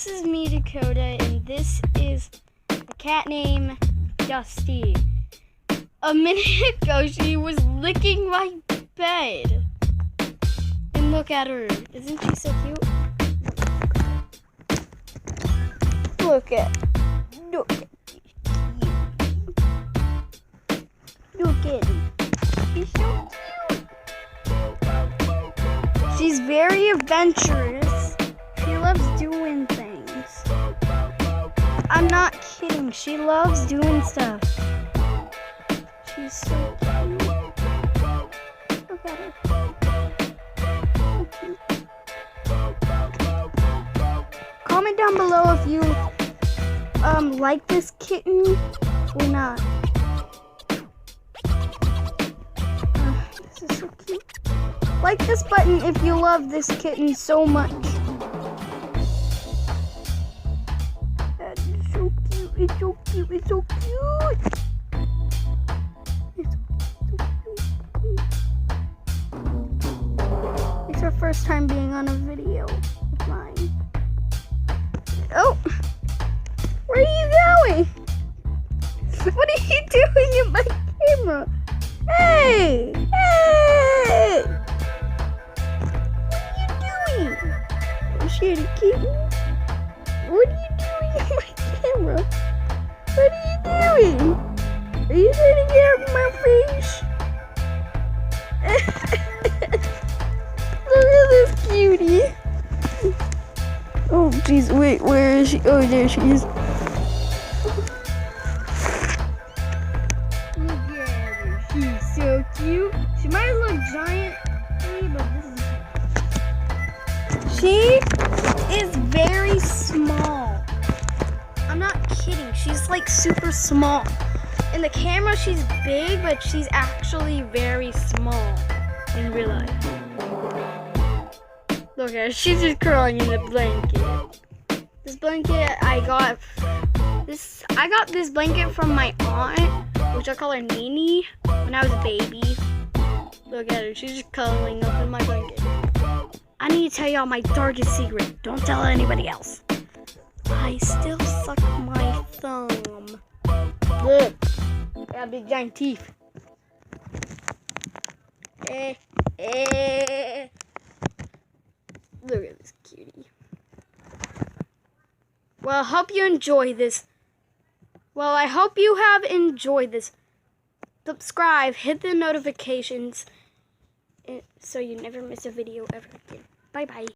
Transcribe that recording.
this is me, Dakota, and this is a cat named Dusty. A minute ago, she was licking my bed. And look at her. Isn't she so cute? Look at She's so cute. She's very adventurous. She loves doing things. I'm not kidding. She loves doing stuff. She's so cute. Look at her. So cute. Comment down below if you like this kitten or not. This is so cute. Like this button if you love this kitten so much. That is so cute. It's so cute. It's so cute. It's her first time being on a video of mine. Oh, where are you going? What are you doing in my camera? Hey! Hey! What are you doing? I'm scared of kitten. What are you doing in my camera? What are you doing? Are you trying to get out of my face? Look at this cutie. Oh, jeez, wait, where is she? Oh, there she is. Look at her. She's so cute. She might look giant, but this is... She is very small. I'm not kidding. She's like super small. In the camera, she's big, but she's actually very small in real life. Look at her. She's just curling in the blanket. This blanket I got this blanket from my aunt, which I call her Nini, when I was a baby. Look at her. She's just cuddling up in my blanket. I need to tell y'all my darkest secret. Don't tell anybody else. I still suck my thumb. Look. I got big giant teeth. Look at this cutie. Well, I hope you enjoy this. Well, I hope you have enjoyed this. Subscribe, hit the notifications so you never miss a video ever again. Bye-bye.